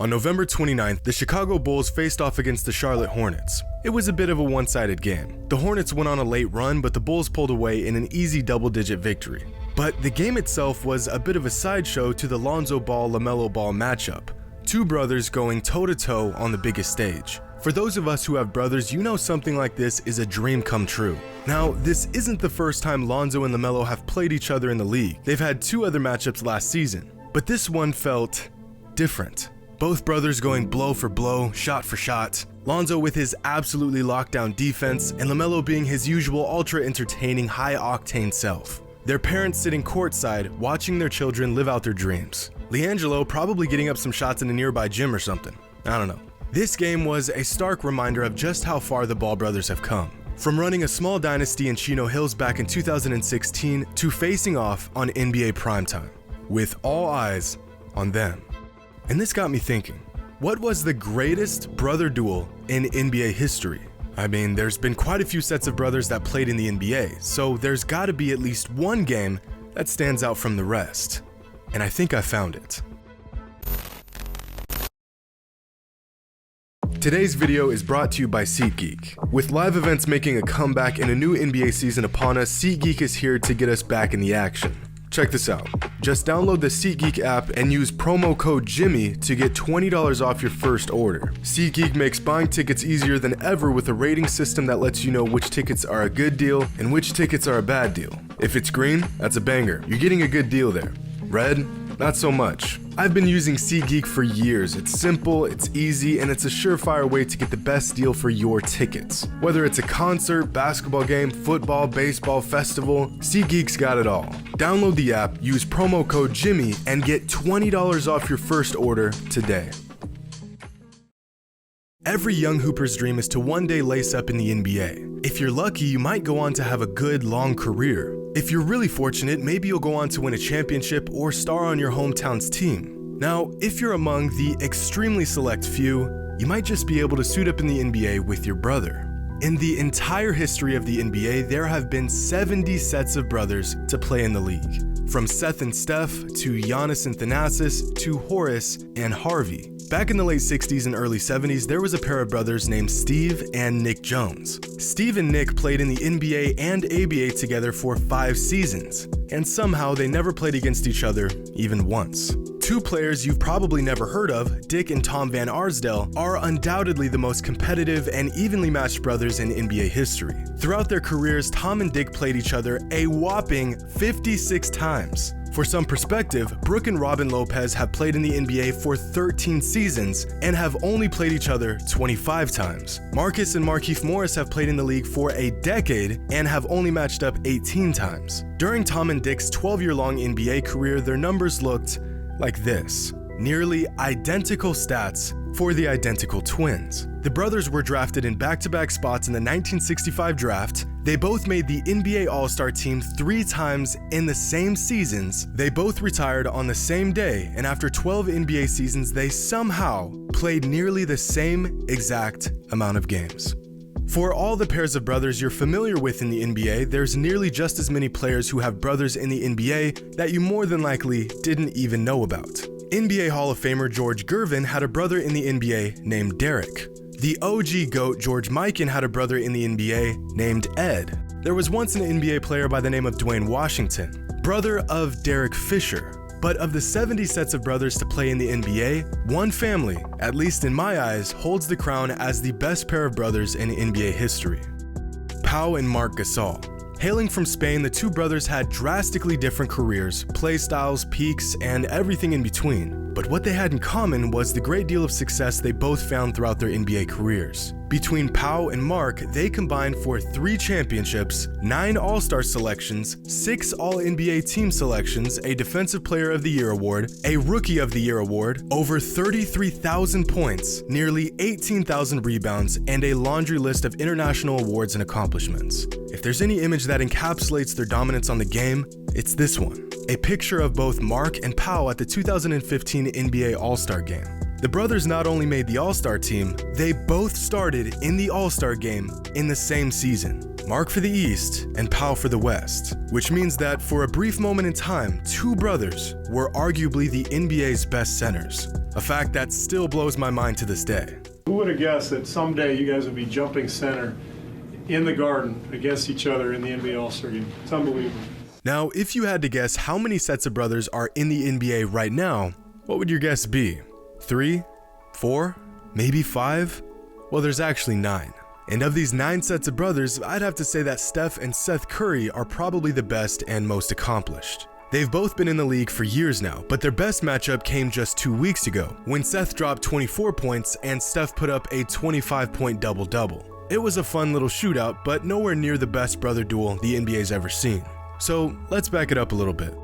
On November 29th, the Chicago Bulls faced off against the Charlotte Hornets. It was a bit of a one-sided game. The Hornets went on a late run, but the Bulls pulled away in an easy double-digit victory. But the game itself was a bit of a sideshow to the Lonzo Ball-LaMelo Ball matchup. Two brothers going toe-to-toe on the biggest stage. For those of us who have brothers, you know something like this is a dream come true. Now, this isn't the first time Lonzo and LaMelo have played each other in the league. They've had two other matchups last season, but this one felt different. Both brothers going blow for blow, shot for shot. Lonzo with his absolutely lockdown defense, and LaMelo being his usual ultra-entertaining, high-octane self. Their parents sitting courtside, watching their children live out their dreams. LiAngelo probably getting up some shots in a nearby gym or something. I don't know. This game was a stark reminder of just how far the Ball brothers have come. From running a small dynasty in Chino Hills back in 2016 to facing off on NBA primetime, with all eyes on them. And this got me thinking, what was the greatest brother duel in NBA history? I mean, there's been quite a few sets of brothers that played in the NBA, so there's gotta be at least one game that stands out from the rest. And I think I found it. Today's video is brought to you by SeatGeek. With live events making a comeback and a new NBA season upon us, SeatGeek is here to get us back in the action. Check this out. Just download the SeatGeek app and use promo code JIMMY to get $20 off your first order. SeatGeek makes buying tickets easier than ever with a rating system that lets you know which tickets are a good deal and which tickets are a bad deal. If it's green, that's a banger. You're getting a good deal there. Red? Not so much. I've been using SeatGeek for years. It's simple, it's easy, and it's a surefire way to get the best deal for your tickets. Whether it's a concert, basketball game, football, baseball, festival, SeatGeek's got it all. Download the app, use promo code JIMMY, and get $20 off your first order today. Every young hooper's dream is to one day lace up in the NBA. If you're lucky, you might go on to have a good, long career. If you're really fortunate, maybe you'll go on to win a championship or star on your hometown's team. Now, if you're among the extremely select few, you might just be able to suit up in the NBA with your brother. In the entire history of the NBA, there have been 70 sets of brothers to play in the league. From Seth and Steph, to Giannis and Thanasis, to Horace and Harvey. Back in the late 60s and early 70s, there was a pair of brothers named Steve and Nick Jones. Steve and Nick played in the NBA and ABA together for 5 seasons, and somehow they never played against each other even once. Two players you've probably never heard of, Dick and Tom Van Arsdale, are undoubtedly the most competitive and evenly matched brothers in NBA history. Throughout their careers, Tom and Dick played each other a whopping 56 times. For some perspective, Brooke and Robin Lopez have played in the NBA for 13 seasons and have only played each other 25 times. Marcus and Markieff Morris have played in the league for a decade and have only matched up 18 times. During Tom and Dick's 12-year-long NBA career, their numbers looked like this. Nearly identical stats for the identical twins. The brothers were drafted in back-to-back spots in the 1965 draft. They both made the NBA All-Star team 3 times in the same seasons. They both retired on the same day, and after 12 NBA seasons, they somehow played nearly the same exact amount of games. For all the pairs of brothers you're familiar with in the NBA, there's nearly just as many players who have brothers in the NBA that you more than likely didn't even know about. NBA Hall of Famer George Gervin had a brother in the NBA named Derek. The OG GOAT George Mikan had a brother in the NBA named Ed. There was once an NBA player by the name of Dwayne Washington, brother of Derek Fisher. But of the 70 sets of brothers to play in the NBA, one family, at least in my eyes, holds the crown as the best pair of brothers in NBA history. Pau and Marc Gasol. Hailing from Spain, the two brothers had drastically different careers, play styles, peaks, and everything in between. But what they had in common was the great deal of success they both found throughout their NBA careers. Between Pau and Marc, they combined for 3 championships, 9 All-Star selections, 6 All-NBA team selections, a Defensive Player of the Year award, a Rookie of the Year award, over 33,000 points, nearly 18,000 rebounds, and a laundry list of international awards and accomplishments. If there's any image that encapsulates their dominance on the game, it's this one. A picture of both Marc and Pau at the 2015 NBA All-Star Game. The brothers not only made the All-Star team, they both started in the All-Star Game in the same season. Marc for the East and Pau for the West, which means that for a brief moment in time, two brothers were arguably the NBA's best centers. a fact that still blows my mind to this day. Who would have guessed that someday you guys would be jumping center in the Garden against each other in the NBA All-Star game? It's unbelievable. Now, if you had to guess how many sets of brothers are in the NBA right now, what would your guess be? 3? 4? Maybe 5? Well, there's actually 9. And of these 9 sets of brothers, I'd have to say that Steph and Seth Curry are probably the best and most accomplished. They've both been in the league for years now, but their best matchup came just 2 weeks ago, when Seth dropped 24 points and Steph put up a 25-point double-double. It was a fun little shootout, but nowhere near the best brother duel the NBA's ever seen. So let's back it up a little bit.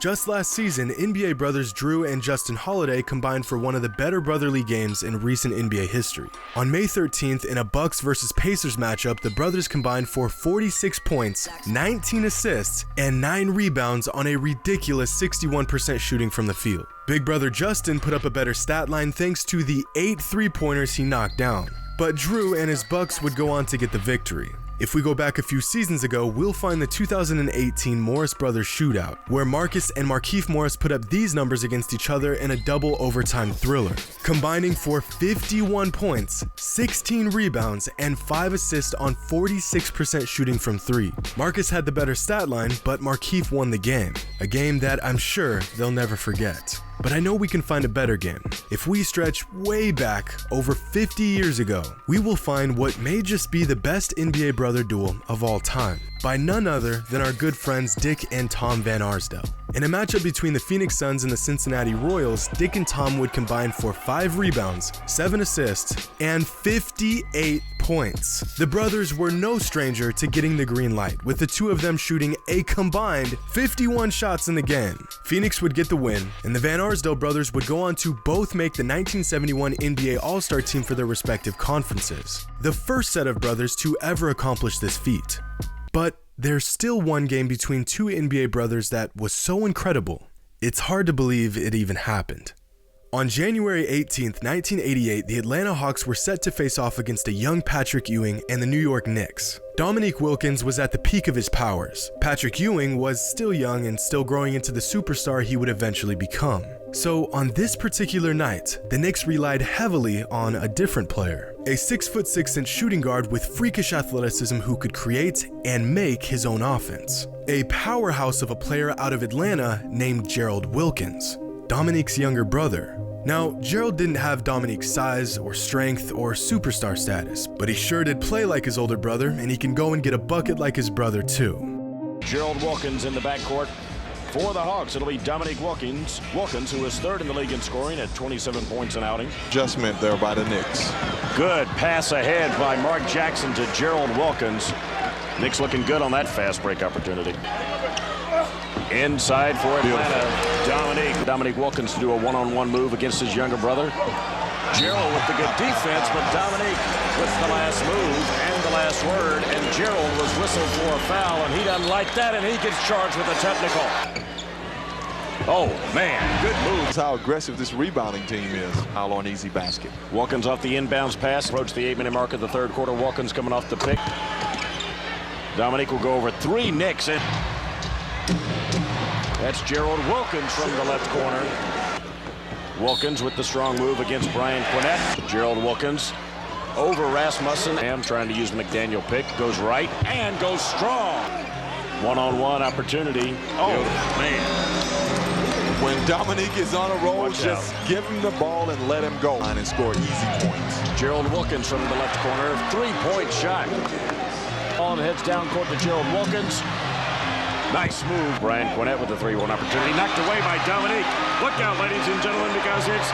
Just last season, NBA brothers Drew and Justin Holiday combined for one of the better brotherly games in recent NBA history. On May 13th, in a Bucks vs Pacers matchup, the brothers combined for 46 points, 19 assists, and 9 rebounds on a ridiculous 61% shooting from the field. Big brother Justin put up a better stat line thanks to the 8 3-pointers he knocked down. But Drew and his Bucks would go on to get the victory. If we go back a few seasons ago, we'll find the 2018 Morris Brothers shootout, where Marcus and Markieff Morris put up these numbers against each other in a double overtime thriller, combining for 51 points, 16 rebounds, and 5 assists on 46% shooting from 3. Marcus had the better stat line, but Markieff won the game, a game that I'm sure they'll never forget. But I know we can find a better game. If we stretch way back over 50 years ago, we will find what may just be the best NBA brother duel of all time, by none other than our good friends Dick and Tom Van Arsdale. In a matchup between the Phoenix Suns and the Cincinnati Royals, Dick and Tom would combine for 5 rebounds, 7 assists, and 58 points. The brothers were no stranger to getting the green light, with the two of them shooting a combined 51 shots in the game. Phoenix would get the win, and the Van Arsdale brothers would go on to both make the 1971 NBA All-Star team for their respective conferences, the first set of brothers to ever accomplish this feat. But there's still one game between two NBA brothers that was so incredible, it's hard to believe it even happened. On January 18th, 1988, the Atlanta Hawks were set to face off against a young Patrick Ewing and the New York Knicks. Dominique Wilkins was at the peak of his powers. Patrick Ewing was still young and still growing into the superstar he would eventually become. So on this particular night, the Knicks relied heavily on a different player, a 6'6" shooting guard with freakish athleticism who could create and make his own offense. A powerhouse of a player out of Atlanta named Gerald Wilkins, Dominique's younger brother. Now, Gerald didn't have Dominique's size or strength or superstar status, but he sure did play like his older brother, and he can go and get a bucket like his brother too. Gerald Wilkins in the backcourt. For the Hawks, it'll be Dominique Wilkins, who is third in the league in scoring at 27 points an outing. Adjustment there by the Knicks. Good pass ahead by Mark Jackson to Gerald Wilkins. Knicks looking good on that fast break opportunity. Inside for Atlanta, Dominique Wilkins to do a one-on-one move against his younger brother. Gerald with the good defense, but Dominique with the last move and the last word, and Gerald was whistled for a foul, and he doesn't like that, and he gets charged with a technical. Oh, man, good move. That's how aggressive this rebounding team is. All on easy basket. Wilkins off the inbounds pass, approach the 8-minute mark of the third quarter. Wilkins coming off the pick. Dominique will go over 3 Knicks, and that's Gerald Wilkins from the left corner. Wilkins with the strong move against Brian Quinnett. Gerald Wilkins over Rasmussen. Ham trying to use McDaniel pick. Goes right and goes strong. One-on-one opportunity. Oh, man. When Dominique is on a roll, just give him the ball and let him go and score easy points. Gerald Wilkins from the left corner. 3-point shot. Ball heads down court to Gerald Wilkins. Nice move. Brian Quinnett with the 3-1 opportunity. Knocked away by Dominique. Look out, ladies and gentlemen, because it's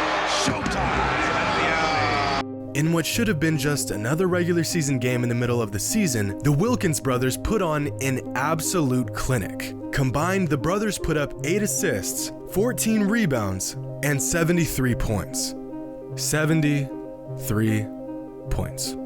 showtime at the alley. In what should have been just another regular season game in the middle of the season, the Wilkins brothers put on an absolute clinic. Combined, the brothers put up 8 assists, 14 rebounds, and 73 points. 73 points.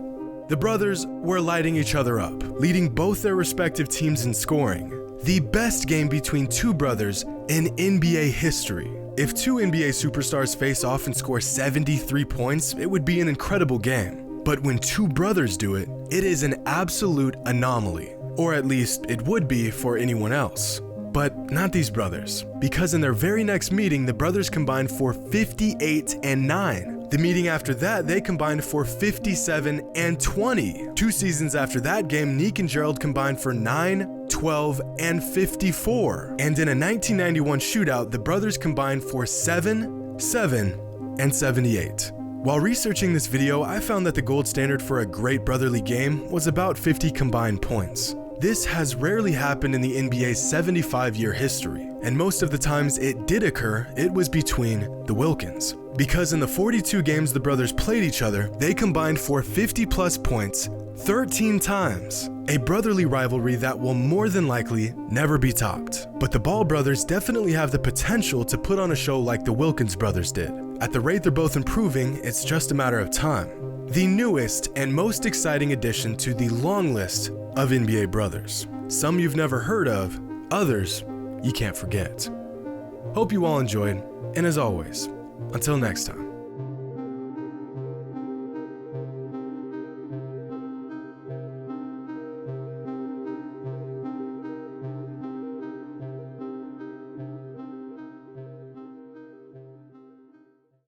The brothers were lighting each other up, leading both their respective teams in scoring. The best game between two brothers in NBA history. If two NBA superstars face off and score 73 points, it would be an incredible game. But when two brothers do it, it is an absolute anomaly. Or at least it would be for anyone else. But not these brothers, because in their very next meeting, the brothers combined for 58-9. The meeting after that, they combined for 57-20. 2 seasons after that game, Neek and Gerald combined for 9, 12, and 54. And in a 1991 shootout, the brothers combined for 7, 7, and 78. While researching this video, I found that the gold standard for a great brotherly game was about 50 combined points. This has rarely happened in the NBA's 75-year history, and most of the times it did occur, it was between the Wilkins. Because in the 42 games the brothers played each other, they combined for 50-plus points 13 times. A brotherly rivalry that will more than likely never be topped. But the Ball brothers definitely have the potential to put on a show like the Wilkins brothers did. At the rate they're both improving, it's just a matter of time. The newest and most exciting addition to the long list of NBA brothers. Some you've never heard of, others you can't forget. Hope you all enjoyed, and as always, until next time.